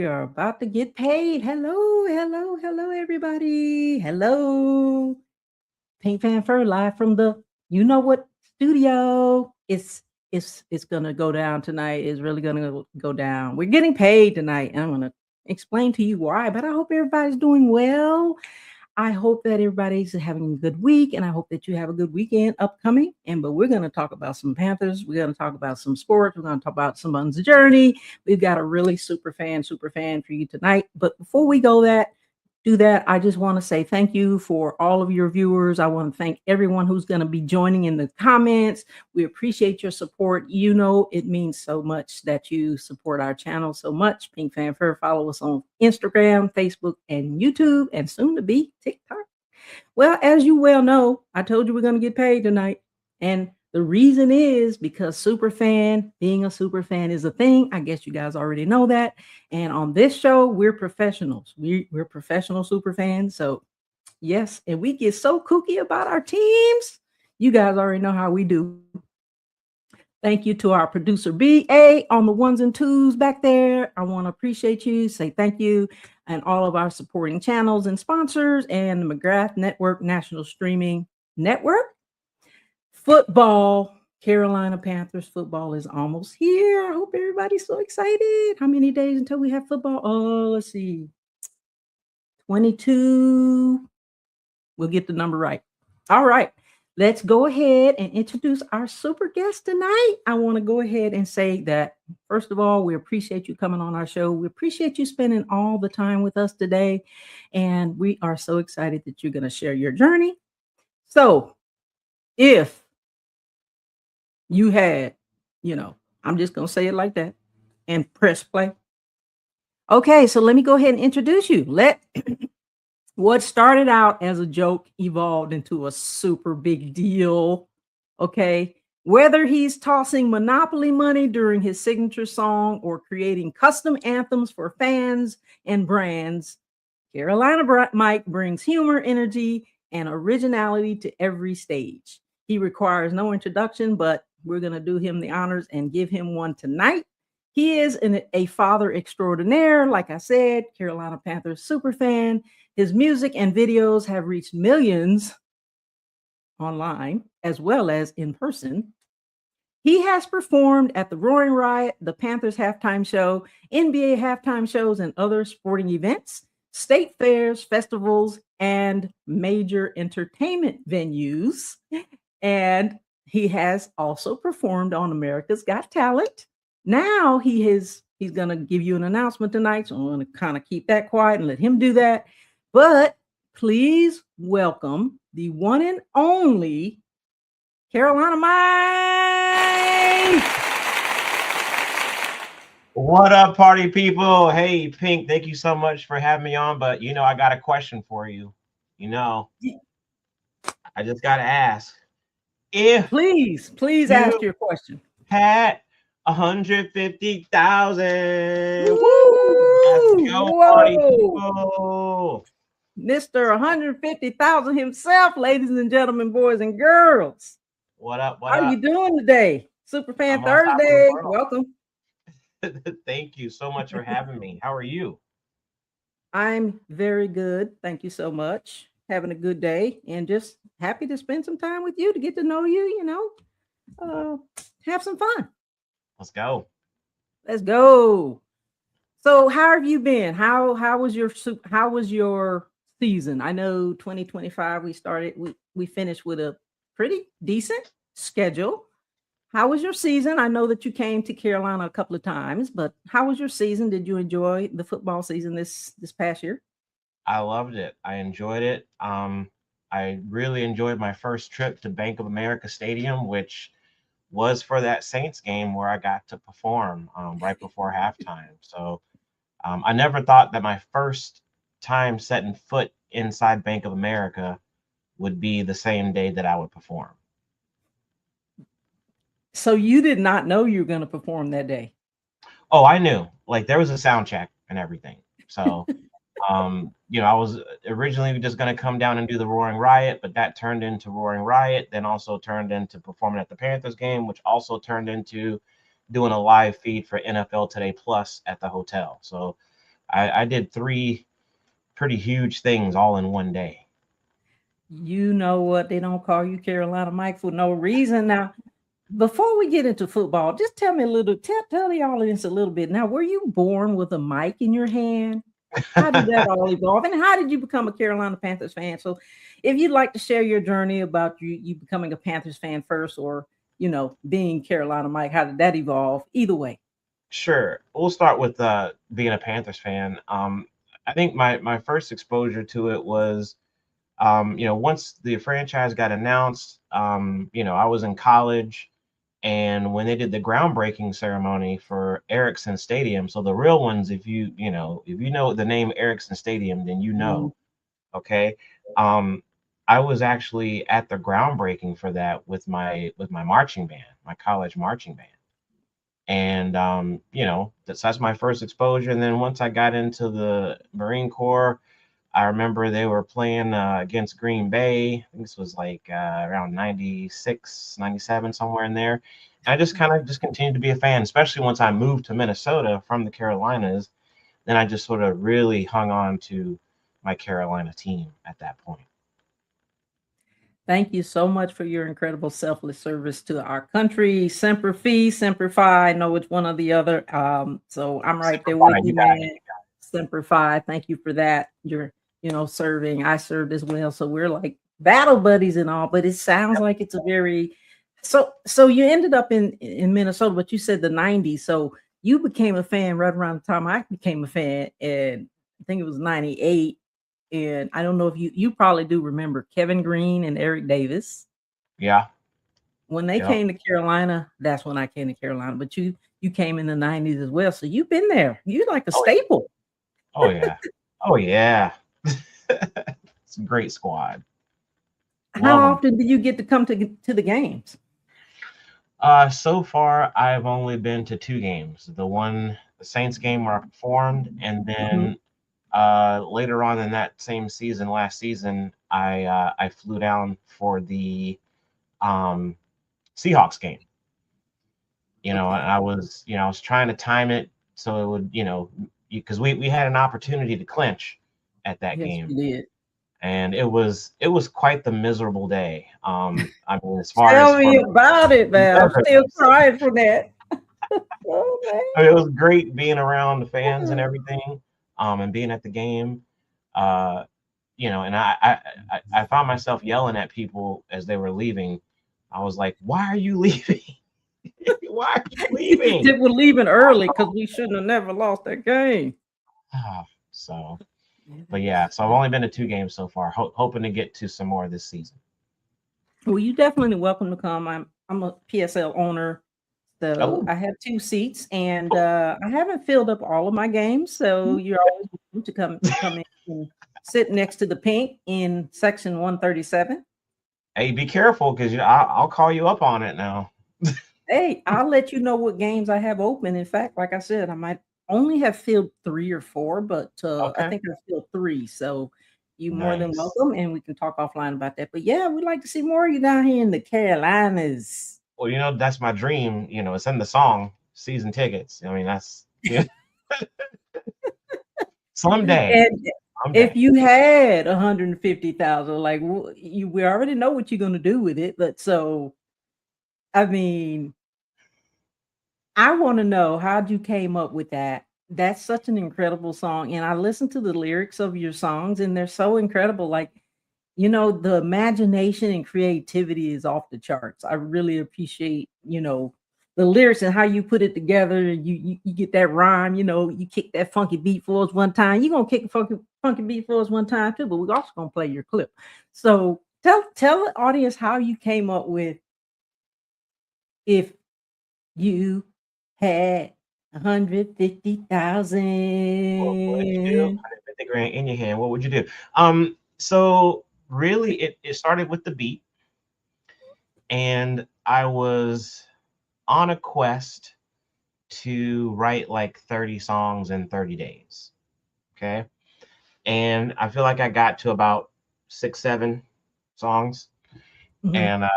We are about to get paid. Hello, hello, hello, everybody. Hello. Pink Panther live from the you know what studio. It's gonna go down tonight. It's really gonna go down. We're getting paid tonight, and I'm gonna explain to you why. But I hope everybody's doing well. I hope that everybody's having a good week, and I hope that you have a good weekend upcoming. But we're going to talk about some Panthers. We're going to talk about some sports. We're going to talk about someone's journey. We've got a really super fan for you tonight. But before we do that, I just want to say thank you for all of your viewers. I want to thank everyone who's going to be joining in the comments. We appreciate your support. You know, it means so much that you support our channel so much. Pink Fanfare, follow us on Instagram, Facebook, and YouTube, and soon to be TikTok. Well, as you well know, I told you we're going to get paid tonight. And the reason is because being a super fan is a thing. I guess you guys already know that. And on this show, we're professionals. We're professional super fans. So, yes, and we get so kooky about our teams. You guys already know how we do. Thank you to our producer BA on the ones and twos back there. I want to appreciate you, say thank you, and all of our supporting channels and sponsors and the McGrath Network National Streaming Network. Football, Carolina Panthers football is almost here. I hope everybody's so excited. How many days until we have football? Oh, let's see. 22. We'll get the number right. All right. Let's go ahead and introduce our super guest tonight. I want to go ahead and say that, first of all, we appreciate you coming on our show. We appreciate you spending all the time with us today. And we are so excited that you're going to share your journey. So if you had, I'm just going to say it like that and press play. Okay, so let me go ahead and introduce you. What started out as a joke evolved into a super big deal. Okay, whether he's tossing Monopoly money during his signature song or creating custom anthems for fans and brands, Carolina Mike brings humor, energy, and originality to every stage. He requires no introduction, but we're going to do him the honors and give him one tonight. He is a father extraordinaire. Like I said, Carolina Panthers super fan. His music and videos have reached millions online as well as in person. He has performed at the Roaring Riot, the Panthers halftime show, NBA halftime shows, and other sporting events, state fairs, festivals, and major entertainment venues. And he has also performed on America's Got Talent. Now he's going to give you an announcement tonight, so I'm going to kind of keep that quiet and let him do that. But please welcome the one and only Carolina Mike. What up, party people? Hey, Pink, thank you so much for having me on. But, I got a question for you. I just got to ask. If please ask your question. Had 150,000. Woo! Let's go, party people. Mr. 150,000 himself, ladies and gentlemen, boys and girls. What up? How are you doing today? Superfan Thursday. Welcome. Thank you so much for having me. How are you? I'm very good. Thank you so much. Having a good day and just happy to spend some time with you to get to know you, have some fun. Let's go. Let's go. So how have you been? How was your season? I know 2025 we finished with a pretty decent schedule. How was your season? I know that you came to Carolina a couple of times, but how was your season? Did you enjoy the football season this past year? I loved it. I enjoyed it. I really enjoyed my first trip to Bank of America Stadium, which was for that Saints game where I got to perform right before halftime. So I never thought that my first time setting foot inside Bank of America would be the same day that I would perform. So you did not know you were going to perform that day? Oh, I knew. Like there was a sound check and everything. So, I was originally just going to come down and do the Roaring Riot, but that turned into Roaring Riot, then also turned into performing at the Panthers game, which also turned into doing a live feed for NFL Today Plus at the hotel. So I did three pretty huge things all in one day. You know what? They don't call you Carolina Mike for no reason. Now, before we get into football, just tell me a little, tell the audience a little bit. Now, were you born with a mic in your hand? How did that all evolve? And how did you become a Carolina Panthers fan? So, if you'd like to share your journey about you becoming a Panthers fan first, or being Carolina Mike, how did that evolve? Either way. Sure. We'll start with being a Panthers fan. I think my first exposure to it was, once the franchise got announced, I was in college, and when they did the groundbreaking ceremony for Ericsson Stadium, so the real ones, if you know the name Ericsson Stadium, then you Mhm. know, okay. Um, I was actually at the groundbreaking for that with my marching band, my college marching band. And that's my first exposure. And then once I got into the Marine Corps, I remember they were playing against Green Bay. I think this was like around 96, 97, somewhere in there. And I just kind of just continued to be a fan, especially once I moved to Minnesota from the Carolinas. Then I just sort of really hung on to my Carolina team at that point. Thank you so much for your incredible selfless service to our country. Semper Fi, Semper Fi. I know it's one or the other. So I'm right there with Simplify, you you, got it. man. Semper Fi. Thank you for that. You're, serving. I served as well. So we're like battle buddies and all, but it sounds like it's a very so you ended up in Minnesota, but you said the 90s. So you became a fan right around the time I became a fan, and I think it was 98. And I don't know if you probably do remember Kevin Green and Eric Davis. Yeah. When they Yep. came to Carolina, that's when I came to Carolina. But you came in the 90s as well. So you've been there. You like a Oh yeah. staple. Oh yeah. Oh yeah. It's a great squad. How Love them. often do you get to come to the games? So far, I've only been to two games. The Saints game where I performed, and Mhm. then later on in that same season, last season, I flew down for the um, Seahawks game. And Okay. I was trying to time it so it would, because we had an opportunity to clinch at that Yes, game, you did. and it was quite the miserable day. I mean, as far as Tell for me about it, man. I'm still nerves. crying for that. Oh I mean, it was great being around the fans and man. everything, and being at the game. Uh, and I found myself yelling at people as they were leaving. I was like, "Why are you leaving? Why are you leaving?" We're leaving early because we shouldn't have never lost that game. So, Yeah, but yeah, so I've only been to two games so far. Hoping to get to some more this season. well, you definitely welcome to come. I'm a PSL owner, so Oh, I have 2 seats, and, I haven't filled up all of my games, so you're always welcome to come in and sit next to the pink in section 137. hey, be careful because I'll call you up on it now. Hey, I'll let you know what games I have open. In fact, like I said, I might only have filled 3 or 4, but, I Okay, think I filled 3, so you more than nice. welcome, and we can talk offline about that. But, yeah, we'd like to see more of you down here in the Carolinas. Well, that's my dream. It's in the song, season tickets. I mean, that's yeah. Someday, And if someday. you had 150,000, like we already know what you're gonna do with it, but so I mean, I want to know how'd you came up with that. That's such an incredible song, and I listened to the lyrics of your songs, and they're so incredible. Like, the imagination and creativity is off the charts. I really appreciate, the lyrics and how you put it together. You get that rhyme, you kick that funky beat for us one time. You're gonna kick a funky beat for us one time too, but we're also gonna play your clip. So tell the audience how you came up with if you had What would you do? 150,000. 150 grand in your hand. What would you do? So really, it started with the beat, and I was on a quest to write like 30 songs in 30 days. Okay. And I feel like I got to about 6, 7 songs. Mhm. And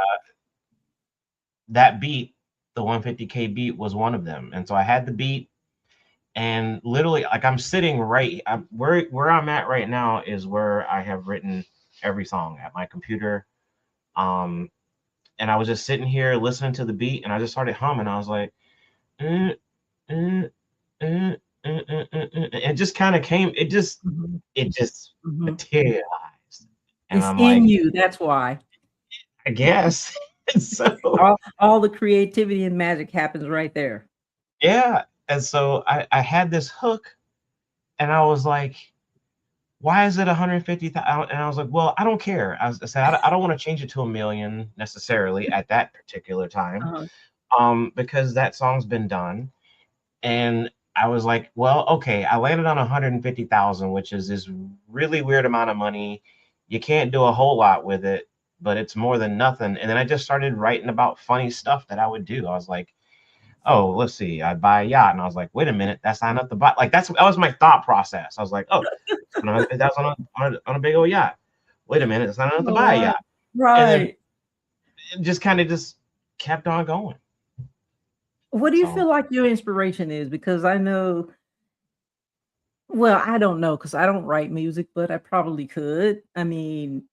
that beat, the 150K beat, was one of them. And so I had the beat, And literally, like I'm sitting where I'm at right now is where I have written every song at my computer. Um, and I was just sitting here listening to the beat, and I just started humming. I was like, "Mm, mm, mm, it just kind of came. Mhm. It just Mhm. materialized, and It's I'm in like, you. That's why I guess. So all the creativity and magic happens right there. yeah, and so I had this hook, and I was like, why is it 150,000? And I was like, well, I don't care. I said, I don't want to change it to a million necessarily at that particular time, Uh-huh. because that song's been done. And I was like, well, okay, I landed on 150,000, which is this really weird amount of money. You can't do a whole lot with it, but it's more than nothing. And then I just started writing about funny stuff that I would do. I was like, oh, let's see, I'd buy a yacht. And I was like, wait a minute, that's not enough to buy. Like that was my thought process. I was like, oh, that's on a big old yacht. Wait a minute, it's not enough to Oh, buy a wow. yacht. And then Right. it just kind of just kept on going. What do you So feel like your inspiration is? Because I know, well, I don't know because I don't write music, but I probably could. I mean,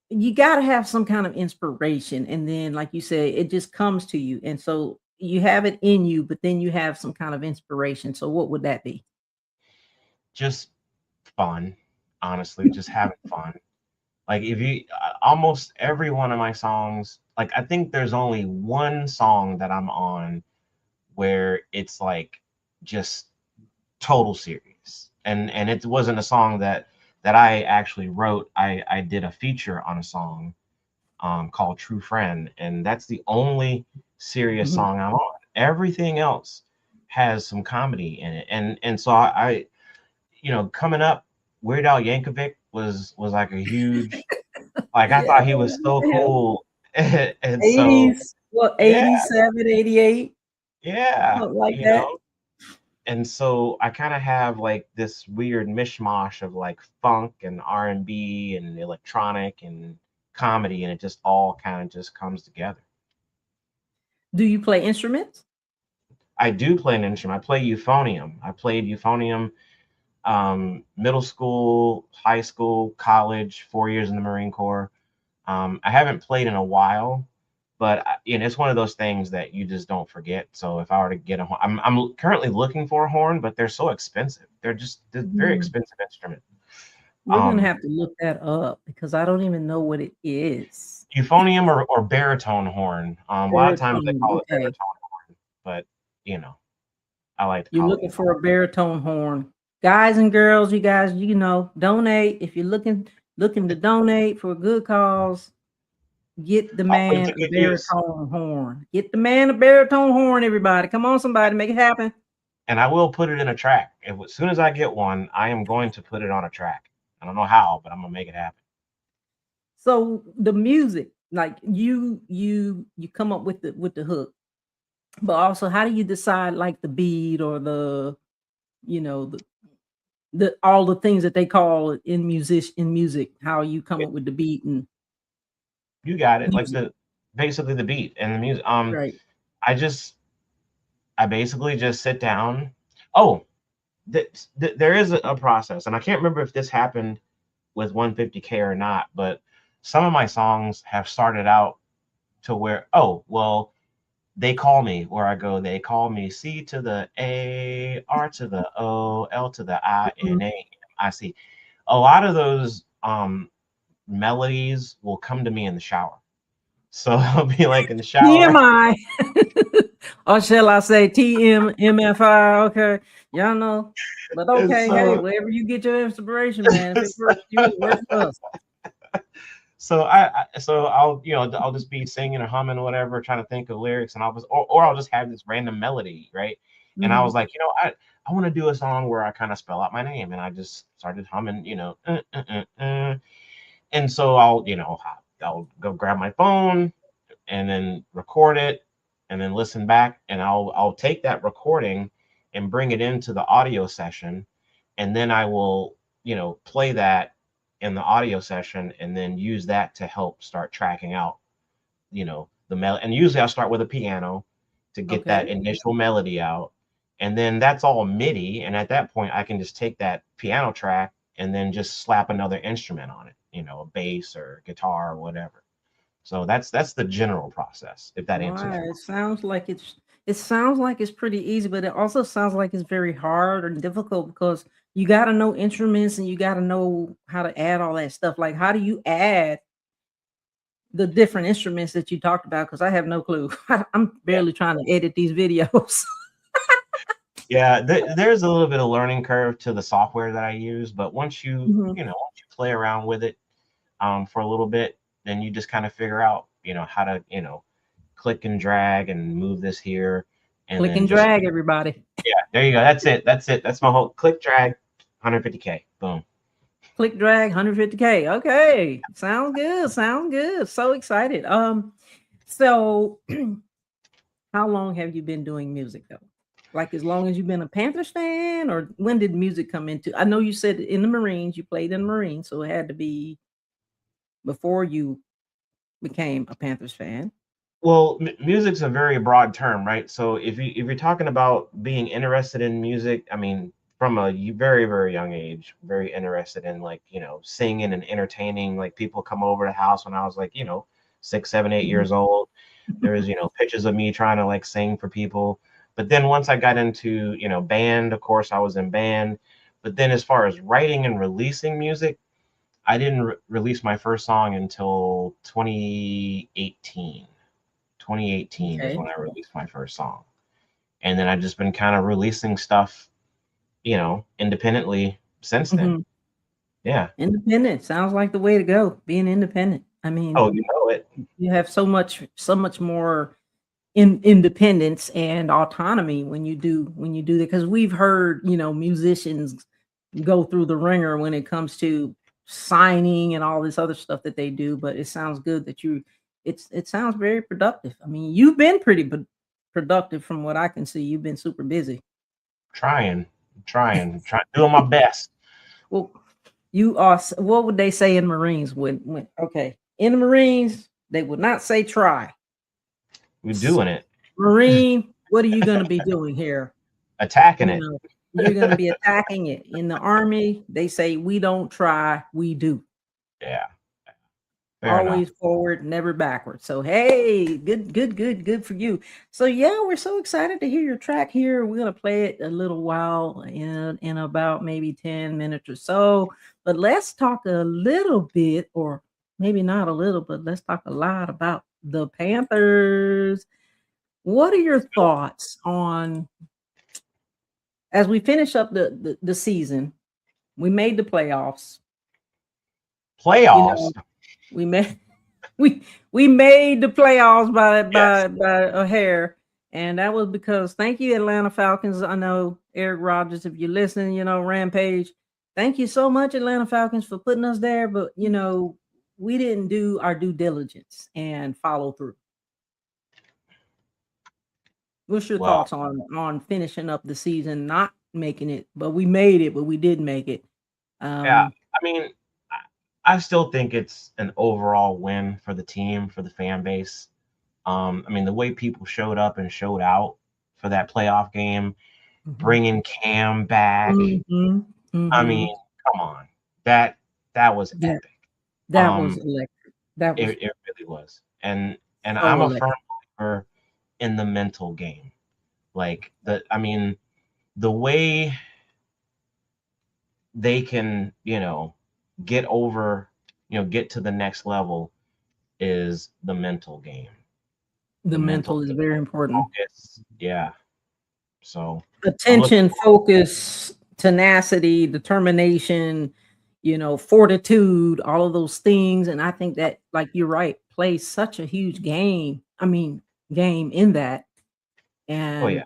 you gotta have some kind of inspiration, and then, like you say, it just comes to you, and so you have it in you, but then you have some kind of inspiration. So what would that be? just fun, honestly, just having fun. Like if you almost every one of my songs, like I think there's only one song that I'm on where it's like just total serious. And it wasn't a song that I actually wrote. I did a feature on a song called True Friend, and that's the only serious Mhm. song I'm on. Everything else has some comedy in it. And so coming up, Weird Al Yankovic was like a huge, like I Yeah, thought he was so yeah. cool. And so 80s, what, yeah, 87, 88, yeah, something like that. and so I kind of have like this weird mishmash of like funk and R&B and electronic and comedy, and it just all kind of just comes together. Do you play instruments? I do play an instrument. I play euphonium. I played euphonium middle school, high school, college, 4 years in the Marine Corps. I haven't played in a while, but it's one of those things that you just don't forget. So if I were to get a horn, I'm currently looking for a horn, but they're so expensive. They're very Mm, expensive instrument. we're gonna Um, have to look that up because I don't even know what it is. Euphonium or baritone horn. A lot of times they Baritone, call it okay. baritone horn, but you know, I like to You're call it looking euphonium. for a baritone horn. Guys and girls, you guys, donate. If you're looking to donate for a good cause, get the I'll put it man to a good use, baritone horn. Get the man a baritone horn, everybody. Come on, somebody, make it happen. and I will put it in a track. As soon as I get one, I am going to put it on a track. I don't know how, but I'm gonna make it happen. So the music, like you come up with the hook, but also how do you decide like the beat or you know the all the things that they call it in music, how you come up with the beat and You got it. Like music, the basically the beat and the music. right? I just I basically just sit down. Oh, there is a process, and I can't remember if this happened with 150K or not, but some of my songs have started out to where, oh, well, they call me where I go. They call me C to the A, R to the O, L to the I, Mhm. N A, M I C. A lot of those melodies will come to me in the shower. So I'll be like in the shower. TMI, or shall I say TMMFI? Okay, y'all know, but And okay, hey, so wherever you get your inspiration, man, if it works for you, it works for us. so I'll just be singing or humming or whatever, trying to think of lyrics, and or I'll just have this random melody, right? And I was Mhm. like, I want to do a song where I kind of spell out my name, and I just started humming, and so I'll go grab my phone and then record it, and then listen back, and I'll take that recording and bring it into the audio session, and then I will play that in the audio session, and then use that to help start tracking out the melody. And usually I'll start with a piano to get that Okay. initial melody out, And then that's all MIDI. And at that point, I can just take that piano track and then just slap another instrument on it, a bass or guitar or whatever. So that's the general process, if that answers Right. your. It sounds like it's pretty easy, but it also sounds like it's very hard or difficult because you got to know instruments and you got to know how to add all that stuff. Like, how do you add the different instruments that you talked about? Because I have no clue. I'm Yeah, barely trying to edit these videos. yeah. There's a little bit of learning curve to the software that I use, but once you Mhm. you know once you play around with it for a little bit, then you just kind of figure out how to click and drag and move this here, and Click then and just drag, everybody. yeah, there you go. That's it. That's it. That's my whole click drag, 150K. Boom. Click drag 150K. Okay. Sounds good. Sounds good. So excited. So how long have you been doing music though? Like as long as you've been a Panthers fan, or when did music come into? I know you said in the Marines, you played in the Marines, so it had to be before you became a Panthers fan. Well, music's a very broad term, right? So if you're talking about being interested in music, I mean, from a very very young age, very interested in like singing and entertaining. Like people come over to the house when I was like 6, 7, 8 years Mhm. old. There was pictures of me trying to like sing for people. But then once I got into band, of course I was in band. But then as far as writing and releasing music, I didn't release my first song until 2018. 2018 is Okay. when I released my first song. And then I've just been kind of releasing stuff, independently since then. Mhm. Yeah. Independent sounds like the way to go. Being independent. I mean, Oh, you know it. you have so much more independence and autonomy when you do that, because we've heard musicians go through the ringer when it comes to signing and all this other stuff that they do, but it sounds good that it sounds very productive. I mean, you've been pretty productive from what I can see. You've been super busy. Trying, trying, doing my best. Well, you are what would they say in Marines when okay, in the Marines they would not say try. We're doing it, Marine, what are you going to be doing here? attacking You it. know, you're going to be attacking it. In the army, they say we don't try, we do. Yeah. Fair enough. Always forward, never backward. So hey, good, good, good, good for you. So yeah, we're so excited to hear your track here. We're gonna play it a little while in about maybe 10 minutes or so. But let's talk a little bit, or maybe not a little, but let's talk a lot about the Panthers. What are your thoughts on as we finish up the season? We made the playoffs. You Playoffs. know, we made we made the playoffs by Yes. by by a hair, and that was because thank you, Atlanta Falcons. I know Eric Rodgers, if you're listening, Rampage. Thank you so much, Atlanta Falcons, for putting us there. But we didn't do our due diligence and follow through. What's your Well, thoughts on finishing up the season, not making it, but we made it, but we did make it. yeah. Um, I mean, I still think it's an overall win for the team, for the fan base. I mean, the way people showed up and showed out for that playoff game, mhm, bringing Cam back. mhm, I mean, mhm. come on, that that was That epic. that was Um, electric. That was it really was, and so I'm a firm electric. believer in the mental game. Like I mean, the way they can, get over, get to the next level is the mental game, The the mental mental is very important. focus. Yeah. So I'm looking. Attention, focus, tenacity, determination, fortitude, all of those things. And I think that, like you're right, plays such a huge game. I mean, game in that. Oh yeah. And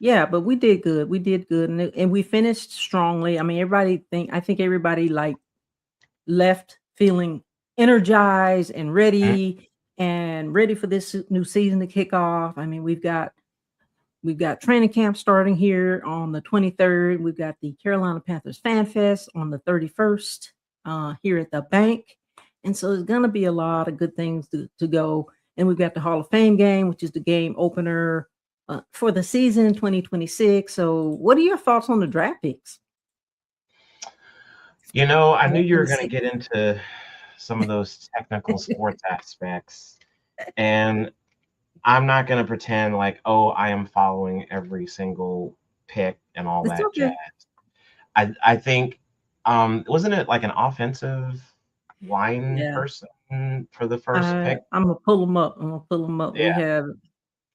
yeah, but we did good. We did good, and we finished strongly. I mean, I think everybody like left feeling energized Mhm. and ready for this new season to kick off. I mean, we've got training camp starting here on the 23rd. We've got the Carolina Panthers Fan Fest on the 31st here at the bank. And so there's going to be a lot of good things to go. And we've got the Hall of Fame game, which is the game opener for the season 2026. So, what are your thoughts on the draft picks? I knew you were going to 2026. get into some of those technical sports aspects, and I'm not going to pretend like, oh, I am following every single pick and all It's that jazz. okay. I think, wasn't it like an offensive line Yeah. person for the first pick? I'm gonna pull them up. I'm gonna pull them up. Yeah,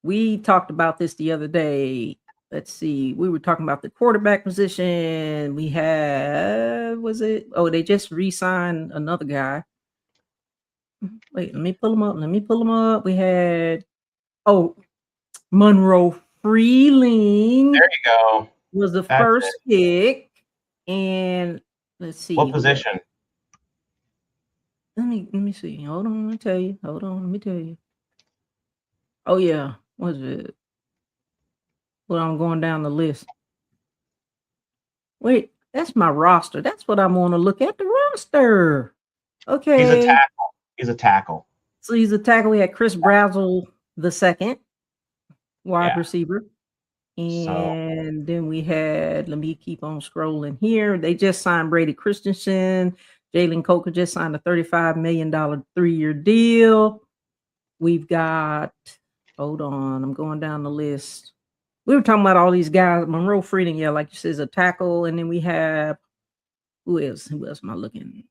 We talked about this the other day. Let's see. We were talking about the quarterback position. We had, was it? Oh, they just re-signed another guy. Wait, let me pull them up. Let me pull them up. We had, oh, Monroe Freeling there you go. was the That's first it. pick. And let's see What who else. position? Let me see. Hold on, let me tell you. Hold on, let me tell you. Oh yeah, was it? Well, I'm going down the list. Wait, that's my roster. That's what I want to look at, the roster. He's a Okay. tackle. He's a tackle. So he's a tackle. We had Chris Brazzell the second wide Yeah. receiver. So And then we had, let me keep on scrolling here. They just signed Brady Christensen. Jalen Coker just signed a $35 million 3-year deal. We've got, hold on, I'm going down the list. We were talking about all these guys. Monroe Freeling, yeah, like you said, is a tackle. And then we have, who else? Who else am I looking?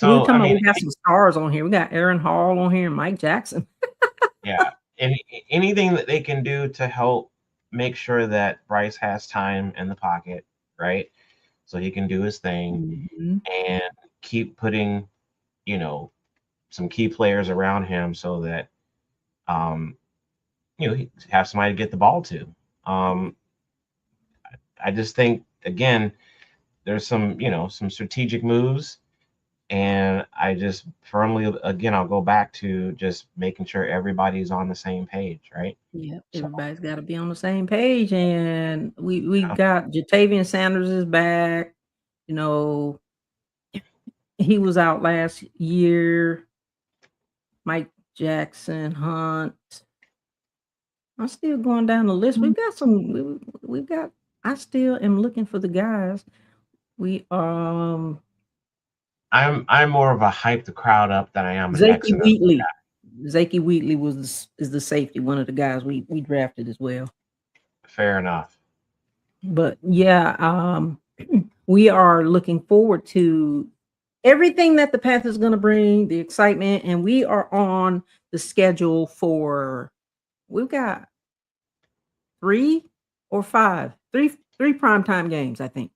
We were so talking I about, mean, we got some stars on here. We got Aaron Hall on here and Mike Jackson. yeah. Anything that they can do to help make sure that Bryce has time in the pocket, right? So he can do his thing Mhm. and keep putting, you know, some key players around him so that um, he have somebody to get the ball to. Um, I just think again, there's some strategic moves, and I just firmly again I'll go back to just making sure everybody's on the same page, right? Yep, So everybody's got to be on the same page, and we yeah. got Jatavian Sanders is back. You know, he was out last year. Mike Jackson, Hunt. I'm still going down the list. We've got some. We've got. I still am looking for the guys. We I'm more of a hype the crowd up than I am an X Zakey and O. Wheatley. Zakey Wheatley is the safety, one of the guys we drafted as well. Fair enough. But yeah, we are looking forward to everything that the Panthers is going to bring, the excitement, and we are on the schedule for. We've got three or five, three primetime games, I think.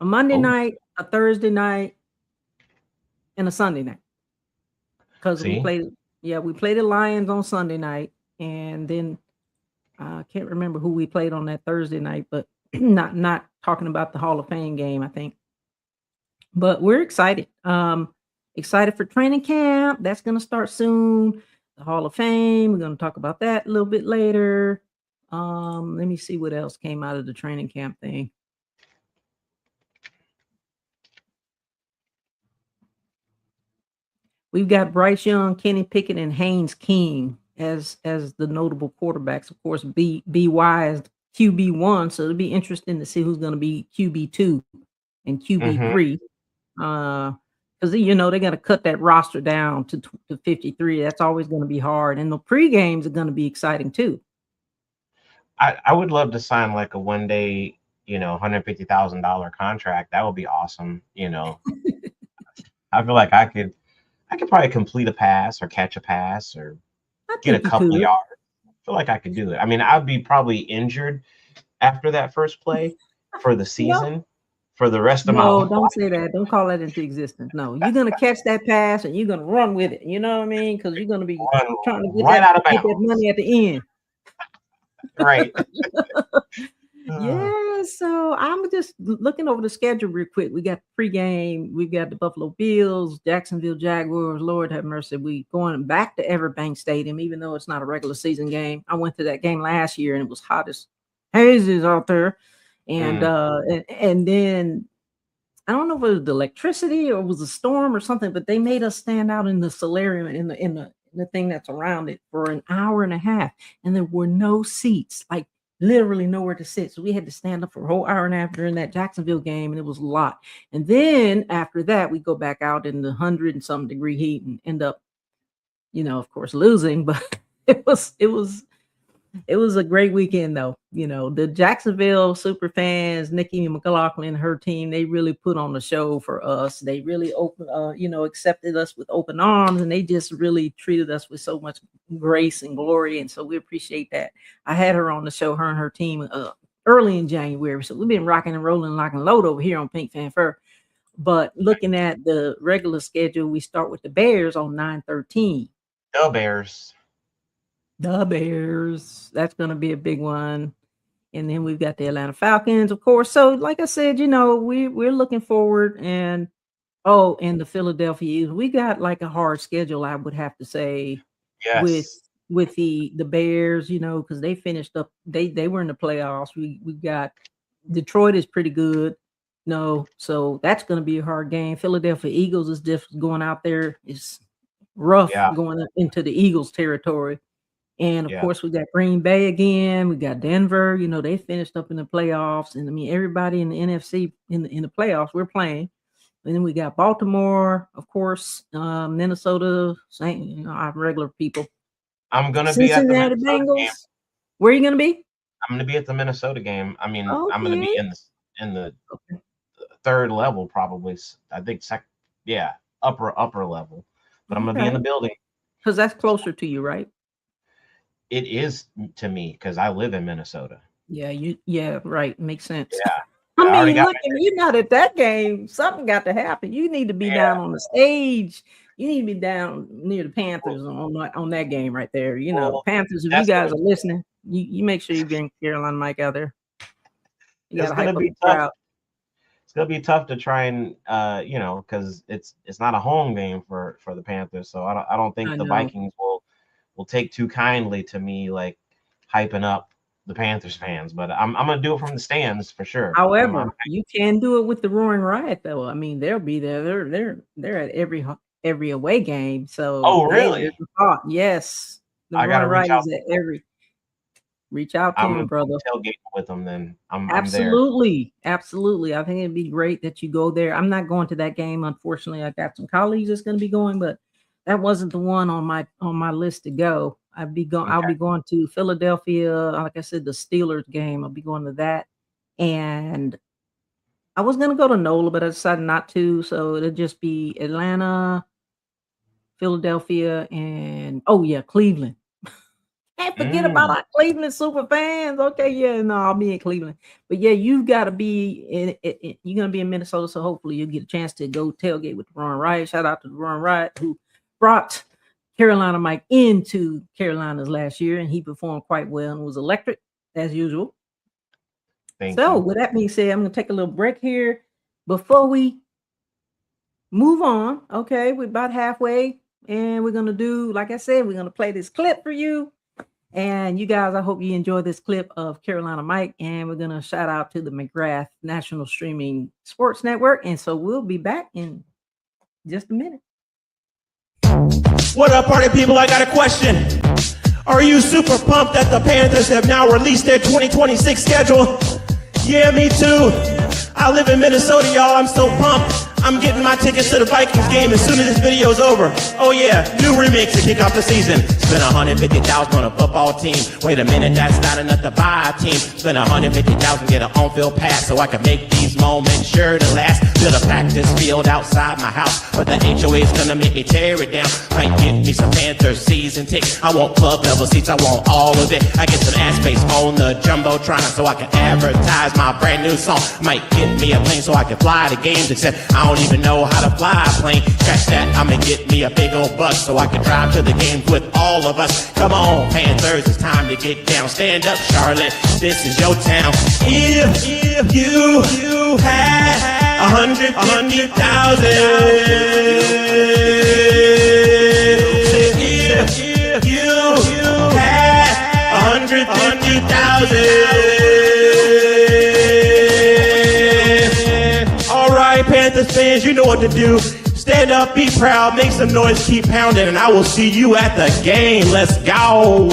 A Monday Oh, night, a Thursday night, and a Sunday night. Because we see, played, yeah, we played the Lions on Sunday night, and then I can't remember who we played on that Thursday night, but not talking about the Hall of Fame game, I think. But we're excited. Excited for training camp. That's gonna start soon. The Hall of Fame. We're gonna talk about that a little bit later. Let me see what else came out of the training camp thing. We've got Bryce Young, Kenny Pickett, and Haynes King as the notable quarterbacks. Of course, BY is QB1, so it'll be interesting to see who's going to be QB2 and hmm QB3. Because they got to cut that roster down to 53. That's always going to be hard, and the pre games are going to be exciting too. I would love to sign like a 1 day, $150,000 contract. That would be awesome. I feel like I could probably complete a pass or catch a pass or I get a think you couple could. yards. I feel like I could do it. I mean, I'd be probably injured after that first play for the No, season for the rest of my no, life. don't say that. Don't call that into existence. No, you're gonna catch that pass and you're gonna run with it. You know what I mean? Because you're gonna be Run trying to get right out of that bounds. money at the end. Right. Uh, Yeah, so I'm just looking over the schedule real quick. We got pregame. We've got the Buffalo Bills, Jacksonville Jaguars. Lord have mercy. We going back to Everbank Stadium, even though it's not a regular season game. I went to that game last year and it was hot as hazes out there. And mm. and then I don't know if it was the electricity or it was a storm or something, but they made us stand out in the solarium the thing that's around it for an hour and a half, and there were no seats, like literally nowhere to sit. So we had to stand up for a whole hour and a half during that Jacksonville game, and it was a lot. And then after that, we go back out in the 100 and some degree heat and end up, of course, losing. But it was a great weekend, though. The Jacksonville super fans, Nikki McLaughlin, her team, they really put on the show for us. They really accepted us with open arms, and they just really treated us with so much grace and glory. And so we appreciate that. I had her on the show, her and her team, early in January. So we've been rocking and rolling, lock and load over here on Pink Fanfare. But looking at the regular schedule, we start with the Bears on 9/13. The Bears. That's going to be a big one. And then we've got the Atlanta Falcons, of course. So, like I said, we're looking forward. And and the Philadelphia Eagles. We got like a hard schedule, I would have to say. Yes. With the Bears, because they finished up. They were in the playoffs. We got Detroit is pretty good. So that's going to be a hard game. Philadelphia Eagles is just going out there. It's rough going into the Eagles territory. And of course, we got Green Bay again. We got Denver. They finished up in the playoffs. And I mean, everybody in the NFC in the playoffs, we're playing. And then we got Baltimore, of course, Minnesota, our regular people. I'm going to be at the Minnesota game. Where are you going to be? I'm going to be at the Minnesota game. I mean, I'm going to be in the third level, probably. I think upper level. But I'm going to be in the building. Because that's closer to you, right? It is to me because I live in Minnesota. Yeah, right. Makes sense. Yeah. I mean, look, you're not at that game. Something got to happen. You need to be down on the stage. You need to be down near the Panthers on that game right there. Panthers, if you guys are listening, you make sure you bring Carolina Mike out there. It's going to be tough. It's going to be tough to try and, because it's not a home game for the Panthers. So I don't think the Vikings will take too kindly to me, like hyping up the Panthers fans, but I'm gonna do it from the stands for sure. However, you can do it with the Roaring Riot, though. I mean, they'll be there. They're at every away game. So really? Yes, the I gotta Roaring Riot is at every. Reach out to him, brother. Tailgate with them, then I'm absolutely. I think it'd be great that you go there. I'm not going to that game, unfortunately. I got some colleagues that's going to be going, but that wasn't the one on my list to go. I'll be going to Philadelphia. Like I said, the Steelers game. I'll be going to that. And I was going to go to NOLA, but I decided not to. So it'll just be Atlanta, Philadelphia, and Cleveland. Can't forget about our Cleveland super fans. Okay, I'll be in Cleveland. But you've got to be you're going to be in Minnesota. So hopefully you'll get a chance to go tailgate with the Roaring Riot. Shout out to the Roaring Riot who brought Carolina Mike into Carolina's last year, and he performed quite well and was electric as usual. Thank you. With that being said, I'm going to take a little break here before we move on. Okay, we're about halfway, and we're going to do, like I said, we're going to play this clip for you. And you guys, I hope you enjoy this clip of Carolina Mike, and we're going to shout out to the McGrath National Streaming Sports Network. And so we'll be back in just a minute. What up, party people? I got a question. Are you super pumped that the Panthers have now released their 2026 schedule? Yeah, me too. I live in Minnesota, y'all. I'm so pumped. I'm getting my tickets to the Vikings game as soon as this video's over. Oh yeah, new remix to kick off the season. Spend $150,000 on a football team. Wait a minute, that's not enough to buy a team. Spend $150,000, get an on-field pass so I can make these moments sure to last. Build a practice field outside my house, but the HOA's gonna make me tear it down. Might get me some Panthers season tickets. I want club level seats, I want all of it. I get some ad space on the Jumbotron so I can advertise my brand new song. Might get me a plane so I can fly to games, except I don't even know how to fly a plane. Scratch that, I'ma get me a big old bus so I can drive to the games with all of us. Come on, Panthers, it's time to get down. Stand up, Charlotte, this is your town. If you had 150,000, if you had 150,000. Panthers fans, you know what to do. Stand up, be proud, make some noise, keep pounding, and I will see you at the game. Let's go.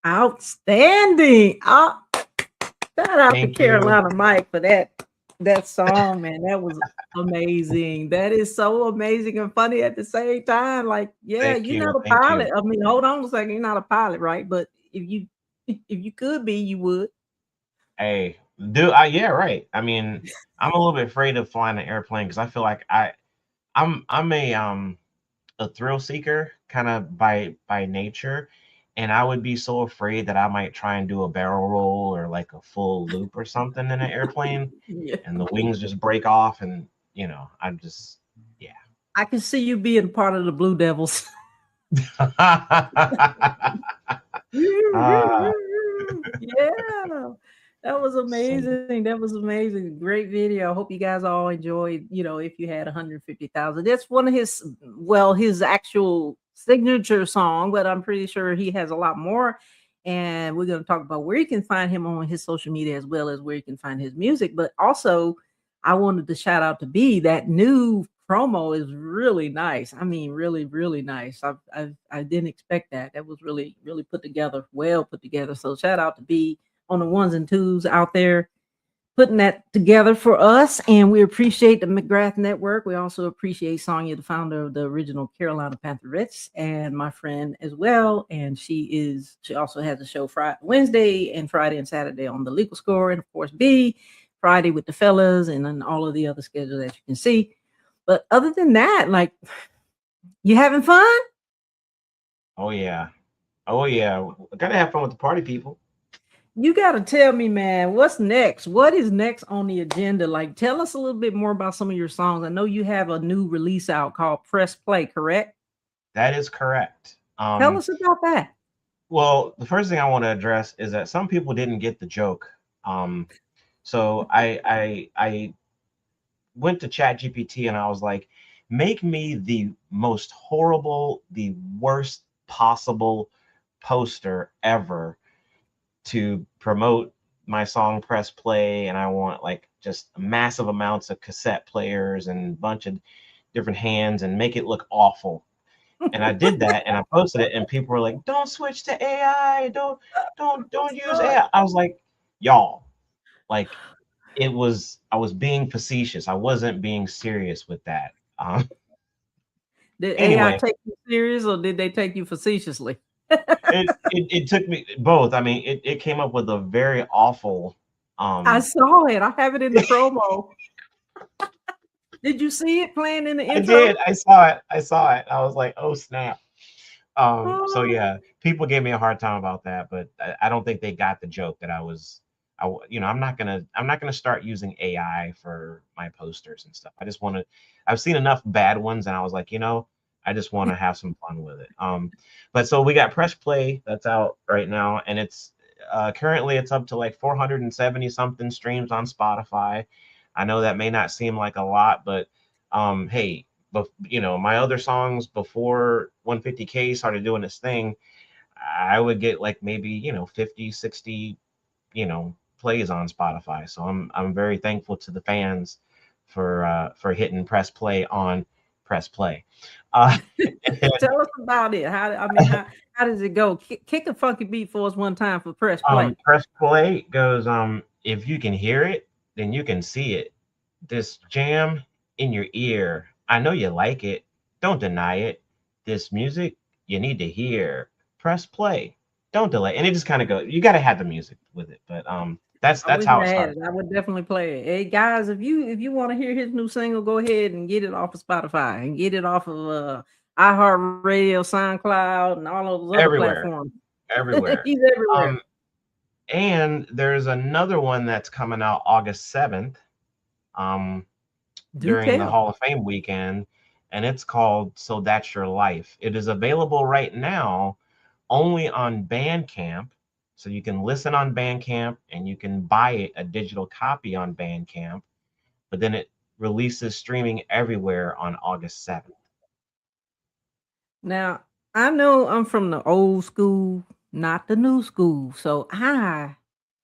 Outstanding. Shout out Thank to you. Carolina Mike for that song, man. That was amazing. That is so amazing and funny at the same time. Like, yeah, Thank you're you. not a Thank pilot. you. I mean, hold on a second. You're not a pilot, right? But if you could be, you would. Hey, yeah, right. I mean, I'm a little bit afraid of flying an airplane because I feel like I'm a thrill seeker kind of by nature, and I would be so afraid that I might try and do a barrel roll or like a full loop or something in an airplane, Yeah. and the wings just break off, and I'm just yeah. I can see you being part of the Blue Devils. Ah, Yeah, that was so amazing. That was amazing. Great video. I hope you guys all enjoyed. If you had 150,000, that's one of his actual signature song, but I'm pretty sure he has a lot more. And we're going to talk about where you can find him on his social media as well as where you can find his music. But also, I wanted to shout out to B. That new promo is really nice. I mean, really, really nice. I didn't expect that. That was really, really put together, well put together. So shout out to B on the ones and twos out there putting that together for us. And we appreciate the McGrath Network. We also appreciate Sonia, the founder of the original Carolina PANTHERS, and my friend as well. And she also has a show Wednesday and Friday and Saturday on the Legal Score. And of course, B, Friday with the fellas, and then all of the other schedules that you can see. But other than that, like, you having fun? oh yeah, gotta have fun with the party people. You got to tell me, man, what's next? What is next on the agenda? Like, tell us a little bit more about some of your songs. I know you have a new release out called Press Play, correct? That is correct. Tell us about that. Well, the first thing I want to address is that some people didn't get the joke. So I went to ChatGPT and I was like, make me the most horrible, the worst possible poster ever to promote my song Press Play. And I want like just massive amounts of cassette players and a bunch of different hands and make it look awful. And I did that and I posted it and people were like, don't switch to AI, don't use AI. I was like, y'all, like I was being facetious. I wasn't being serious with that. Did AI Anyway, take you serious or did they take you facetiously? it took me both. I mean, it came up with a very awful I saw it. I have it in the promo. Did you see it playing in the intro? I did. I saw it. I was like, oh snap. So Oh. yeah, people gave me a hard time about that, but I don't think they got the joke that I'm not gonna start using AI for my posters and stuff. I've seen enough bad ones, and I was like, I just want to have some fun with it. But so we got Press Play that's out right now, and it's currently it's up to like 470 something streams on Spotify. I know that may not seem like a lot, but hey, but my other songs before 150K started doing this thing, I would get like maybe 50, 60 plays on Spotify. So I'm very thankful to the fans for hitting press play on press play. Uh, Tell us about it. How does it go? Kick a funky beat for us one time for press play. Press play goes, if you can hear it, then you can see it. This jam in your ear. I know you like it. Don't deny it. This music you need to hear. Press play. Don't delay. And it just kind of goes. You got to have the music with it. But that's I wish how I it had starts. it. I would definitely play it. Hey guys, if you want to hear his new single, go ahead and get it off of Spotify and get it off of iHeartRadio, SoundCloud, and all those other Everywhere. platforms. Everywhere. He's everywhere. And there's another one that's coming out August 7th. Do During the tell. Hall of Fame weekend, and it's called So That's Your Life. It is available right now only on Bandcamp. So you can listen on Bandcamp and you can buy a digital copy on Bandcamp, but then it releases streaming everywhere on August 7th. Now, I know I'm from the old school, not the new school. So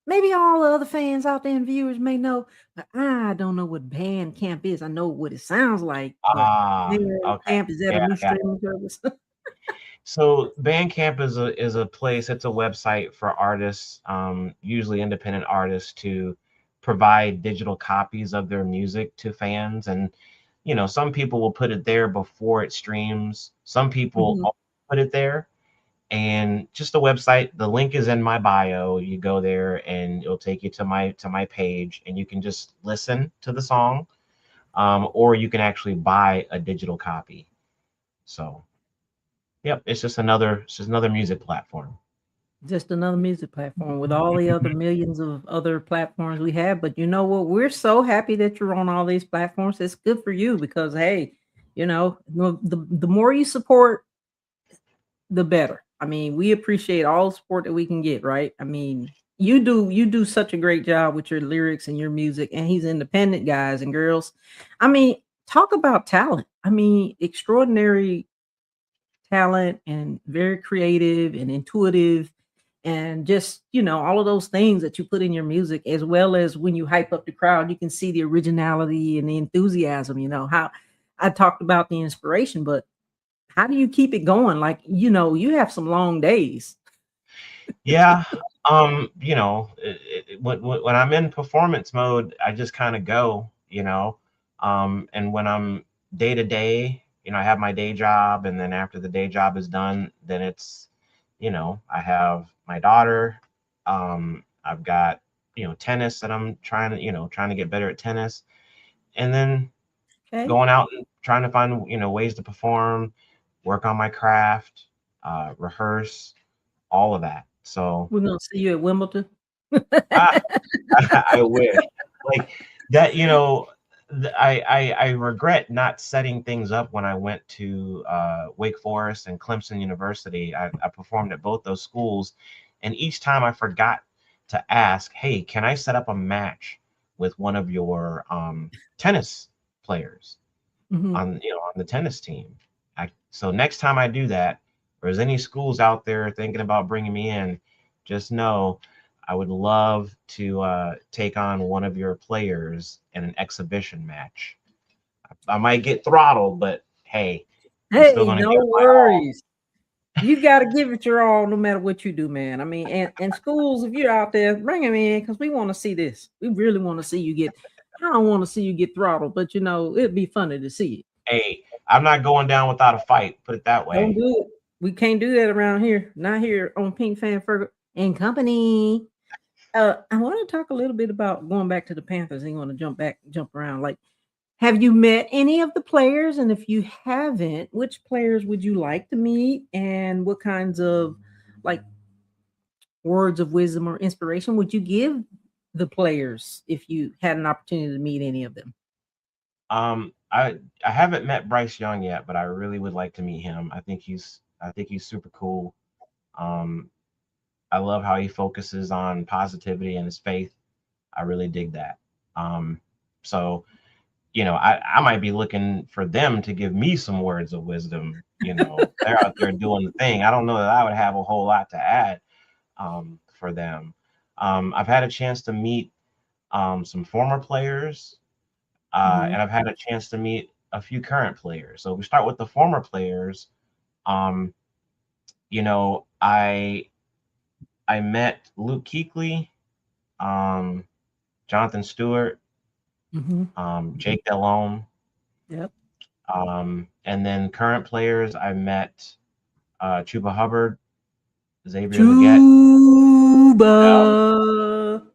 maybe all the other fans out there and viewers may know, but I don't know what Bandcamp is. I know what it sounds like, but Okay. Bandcamp, is that a Yeah, new yeah. streaming service? So Bandcamp is a place, it's a website for artists, usually independent artists, to provide digital copies of their music to fans. And some people will put it there before it streams. Some people Mhm. put it there, and just the website. The link is in my bio. You go there, and it'll take you to my page, and you can just listen to the song, or you can actually buy a digital copy. So. Yep, it's just another music platform. Just another music platform with all the other millions of other platforms we have. But you know what? We're so happy that you're on all these platforms. It's good for you because hey, the more you support, the better. I mean, we appreciate all the support that we can get, right? I mean, you do such a great job with your lyrics and your music, and he's independent, guys and girls. I mean, talk about talent. I mean, extraordinary talent and very creative and intuitive and just all of those things that you put in your music, as well as when you hype up the crowd, you can see the originality and the enthusiasm. How I talked about the inspiration, but how do you keep it going? Like, you have some long days. Yeah, when I'm in performance mode, I just kind of go, and when I'm day to day, I have my day job, and then after the day job is done, then it's, I have my daughter, I've got, tennis that I'm trying to get better at tennis, and then Okay. going out and trying to find, ways to perform, work on my craft, rehearse, all of that. So We're gonna see you at Wimbledon. I, I wish, like that, I regret not setting things up when I went to Wake Forest and Clemson University. I performed at both those schools, and each time I forgot to ask, hey, can I set up a match with one of your tennis players Mhm. on the tennis team? So next time I do that, or there's any schools out there thinking about bringing me in, just know I would love to take on one of your players in an exhibition match. I might get throttled, but hey, I'm still Hey, gonna no give it my all. worries. You got to give it your all, no matter what you do, man. I mean, and schools, if you're out there, bring them in because we want to see this. We really want to see you get. I don't want to see you get throttled, but it'd be funny to see it. Hey, I'm not going down without a fight. Put it that Don't way. do it. We can't do that around here. Not here on Pink Fan Ferg and Company. I want to talk a little bit about going back to the Panthers. I want to jump around. Like, have you met any of the players? And if you haven't, which players would you like to meet? And what kinds of like words of wisdom or inspiration would you give the players if you had an opportunity to meet any of them? I haven't met Bryce Young yet, but I really would like to meet him. I think he's super cool. Um, I love how he focuses on positivity and his faith. I really dig that. So I might be looking for them to give me some words of wisdom. They're out there doing the thing. I don't know that I would have a whole lot to add for them. I've had a chance to meet some former players, and I've had a chance to meet a few current players. So we start with the former players. I met Luke Kuechly, Jonathan Stewart, Jake Delhomme. Yep. And then current players, I met Chuba Hubbard, Xavier Legette. Chuba.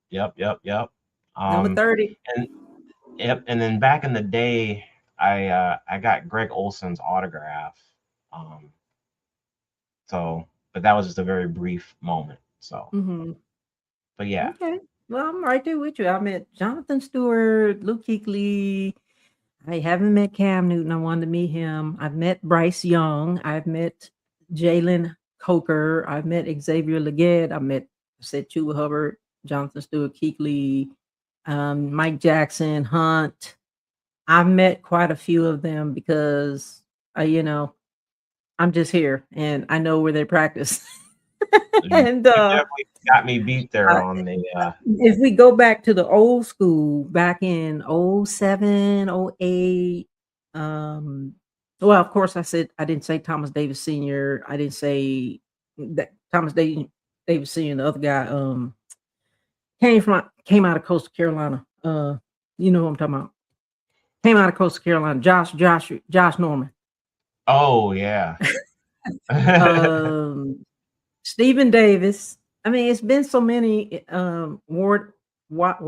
Yep. Number 30. And then back in the day, I got Greg Olson's autograph. But that was just a very brief moment. So, but yeah. Okay. Well, I'm right there with you. I met Jonathan Stewart, Luke Kuechly. I haven't met Cam Newton. I wanted to meet him. I've met Bryce Young. I've met Jalen Coker. I've met Xavier Legette. I said Chuba Hubbard, Jonathan Stewart, Kuechly, Mike Jackson, Hunt. I've met quite a few of them because, I'm just here and I know where they practice. And you definitely got me beat there on the if we go back to the old school, back in 07, 08, well, of course I didn't say Thomas Davis Sr. I didn't say that Thomas Davis Sr., the other guy, came out of Coastal Carolina. You know what I'm talking about. Came out of Coastal Carolina, Josh Norman. Oh yeah. Stephen Davis. I mean, it's been so many. Wardell, what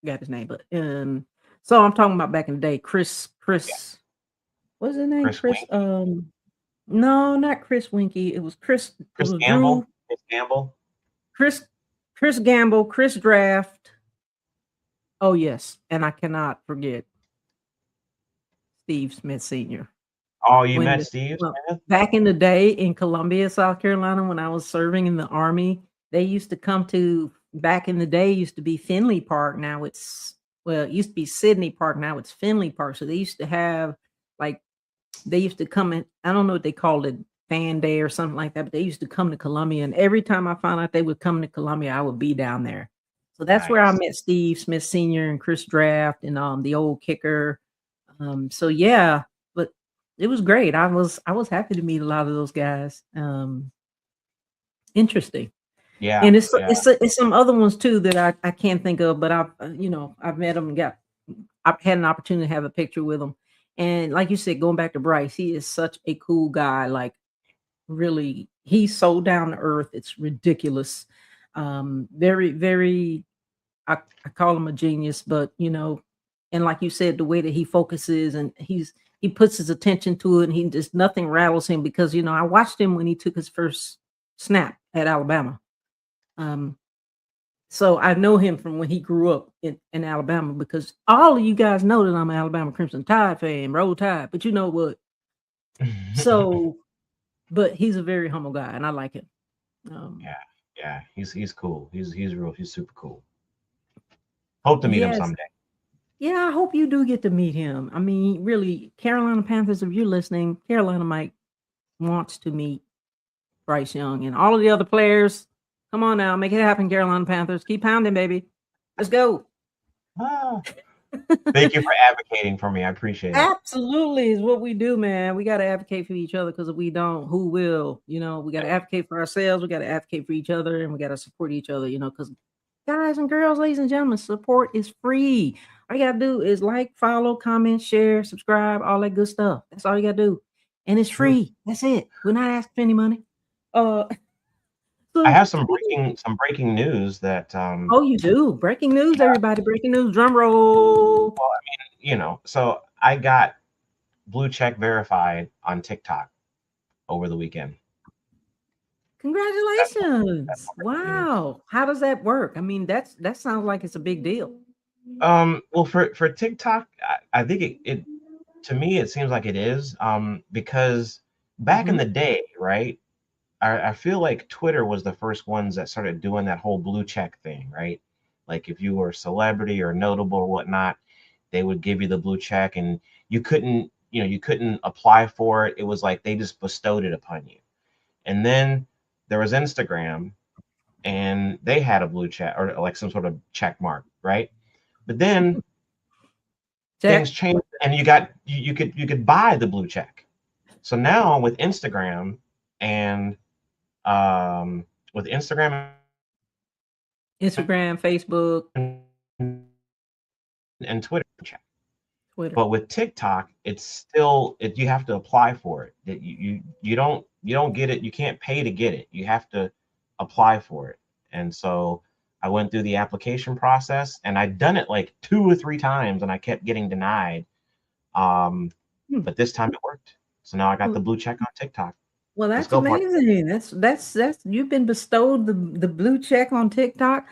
got his name, but so I'm talking about back in the day. Chris, what's his name? Chris. No, not Chris Winky. It was Chris. Chris it was Gamble. Drew, Chris Gamble. Chris Gamble. Chris Draft. Oh yes, and I cannot forget Steve Smith Sr. Oh, you met Steve Smith? Back in the day in Columbia, South Carolina, when I was serving in the Army, they used to come to, back in the day, it used to be Finley Park. Now it used to be Sydney Park. Now it's Finley Park. So they used to have, they used to come in, I don't know what they called it, fan day or something like that, but they used to come to Columbia. And every time I found out they would come to Columbia, I would be down there. So that's where I met Steve Smith Sr. and Chris Draft and the old kicker. So yeah, but it was great. I was happy to meet a lot of those guys. Interesting. Yeah. And it's some other ones too that I can't think of, but I've met them, I've had an opportunity to have a picture with them. And like you said, going back to Bryce, he is such a cool guy. Like really, he's so down to earth. It's ridiculous. Very, very, I call him a genius, but and like you said, the way that he focuses and he puts his attention to it and he just, nothing rattles him because, I watched him when he took his first snap at Alabama. So I know him from when he grew up in Alabama because all of you guys know that I'm an Alabama Crimson Tide fan, Roll Tide, but you know what? So, but he's a very humble guy and I like him. Yeah, he's cool. He's super cool. Hope to meet him someday. Yeah, I hope you do get to meet him. I mean, really, Carolina Panthers, if you're listening, Carolina Mike wants to meet Bryce Young and all of the other players. Come on now, make it happen, Carolina Panthers. Keep pounding, baby. Let's go. Thank you for advocating for me. I appreciate it. Absolutely is what we do, man. We got to advocate for each other because if we don't, who will? We got to advocate for ourselves. We got to advocate for each other and we got to support each other, because guys and girls, ladies and gentlemen, support is free. All you got to do is like, follow, comment, share, subscribe, all that good stuff. That's all you got to do. And it's free. That's it. We're not asking for any money. I have some breaking news that oh, you do? Breaking news, everybody. Breaking news. Drum roll. Well, I mean, so I got blue check verified on TikTok over the weekend. Congratulations. Wow. How does that work? I mean, that sounds like it's a big deal. Well, for TikTok, I think it to me it seems like it is because back in the day, right? I feel like Twitter was the first ones that started doing that whole blue check thing, right? Like if you were a celebrity or notable or whatnot, they would give you the blue check, and you couldn't, you couldn't apply for it. It was like they just bestowed it upon you. And then there was Instagram, and they had a blue check or like some sort of check mark, right? But then things Check. changed, and you could buy the blue check. So now with Instagram and with Instagram Instagram, Facebook, and Twitter, Twitter. but with TikTok, it's still you have to apply for it. That you don't get it. You can't pay to get it. You have to apply for it. And so I went through the application process, and I'd done it like 2 or 3 times, and I kept getting denied. But this time it worked. So now I got the blue check on TikTok. Well, Let's that's go, partner. amazing. That's you've been bestowed the blue check on TikTok.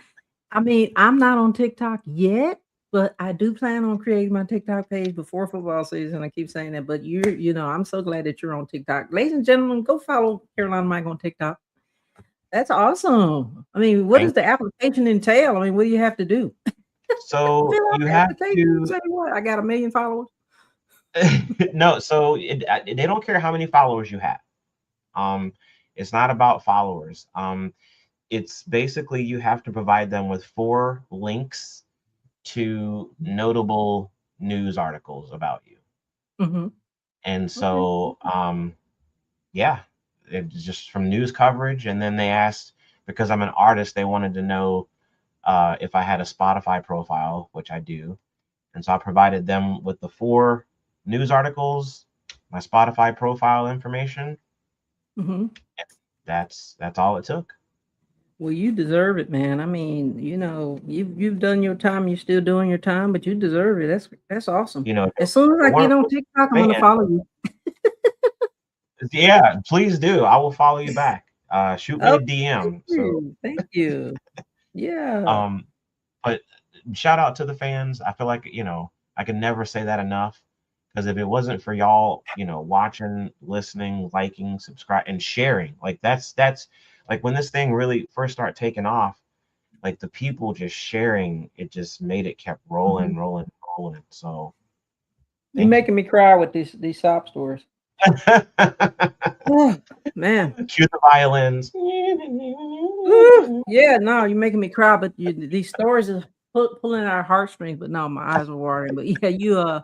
I mean, I'm not on TikTok yet, but I do plan on creating my TikTok page before football season. I keep saying that, but I'm so glad that you're on TikTok. Ladies and gentlemen, go follow Carolina Mike on TikTok. That's awesome. I mean, what does the application entail? I mean, what do you have to do? So Fill out you the have application, to. say what? I got 1 million followers. No, so they don't care how many followers you have. It's not about followers. It's basically you have to provide them with 4 links to notable news articles about you. Mm-hmm. And so, yeah, it's just from news coverage. And then they asked, because I'm an artist, they wanted to know if I had a Spotify profile, which I do. And so I provided them with the 4 news articles, my Spotify profile information. Mm-hmm. That's all it took. Well, you deserve it, man. I mean, you've done your time. You're still doing your time, but you deserve it. That's awesome. As soon as I get on TikTok, I'm gonna follow you. Yeah, please do. I will follow you back. Shoot me a DM. Thank you. Yeah. But shout out to the fans. I feel like I can never say that enough, because if it wasn't for y'all, watching, listening, liking, subscribe, and sharing, like that's like when this thing really first started taking off, like the people just sharing, it just made it kept rolling. So you're making me cry with these sob stories. Oh, man. Cue the violins. Yeah, no, you're making me cry, but these stories are pulling our heartstrings. But no, my eyes are watering. But yeah,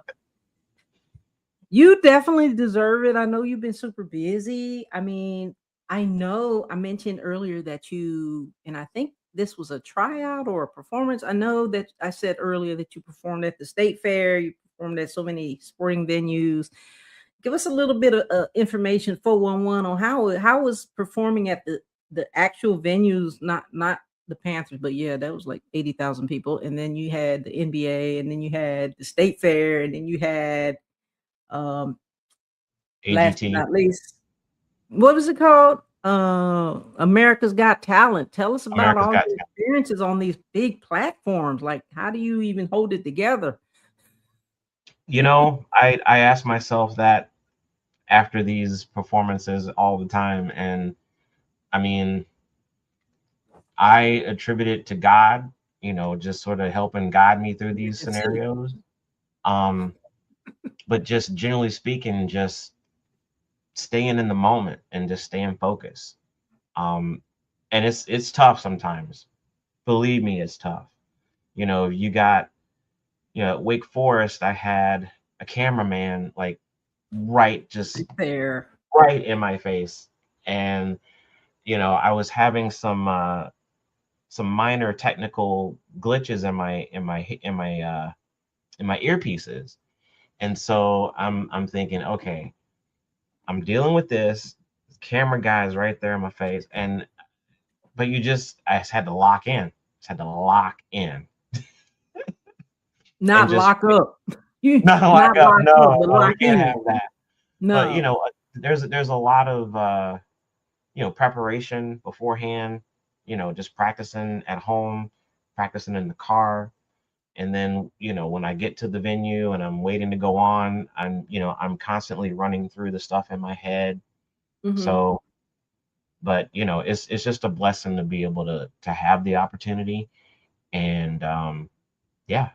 you definitely deserve it. I know you've been super busy. I mean, I know I mentioned earlier that and I think this was a tryout or a performance. I know that I said earlier that you performed at the state fair. You performed at so many sporting venues. Give us a little bit of information, 411, on how was performing at the actual venues, not the Panthers, but yeah, that was like 80,000 people. And then you had the NBA, and then you had the state fair, and then you had last but not least, what was it called? America's Got Talent. Tell us about all your experiences on these big platforms. Like, how do you even hold it together? I ask myself that after these performances all the time. And I mean, I attribute it to God, just sort of helping guide me through these scenarios. But just generally speaking, just staying in the moment and just staying focused. And it's tough sometimes. Believe me, it's tough. You got, Wake Forest, I had a cameraman like just there, right in my face. And, I was having some minor technical glitches in my earpieces. And so I'm thinking, okay, I'm dealing with this. The camera guy is right there in my face. But I just had to lock in. Not lock up. Not lock up. No, we can't have that. No. But there's a lot of preparation beforehand, just practicing at home, practicing in the car. And then, when I get to the venue and I'm waiting to go on, I'm constantly running through the stuff in my head. Mm-hmm. So, but it's just a blessing to be able to have the opportunity. And yeah,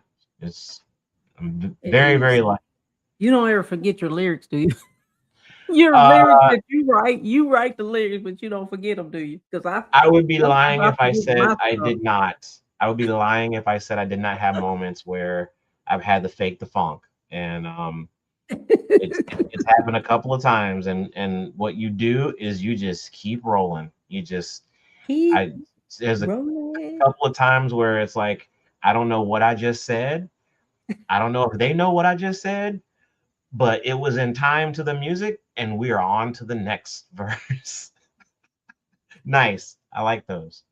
I'm It very, is. very lucky. You don't ever forget your lyrics, do you? Your lyrics Uh, that you write the lyrics, but you don't forget them, do you? Because I would be sometimes lying I if I forget said my I stuff. did not. I would be lying if I said I did not have moments where I've had to fake the funk, and it's happened a couple of times. And what you do is you just keep rolling. You just Keep I there's a rolling. couple of times where it's like I don't know what I just said. I don't know if they know what I just said, but it was in time to the music, and we are on to the next verse. Nice. I like those.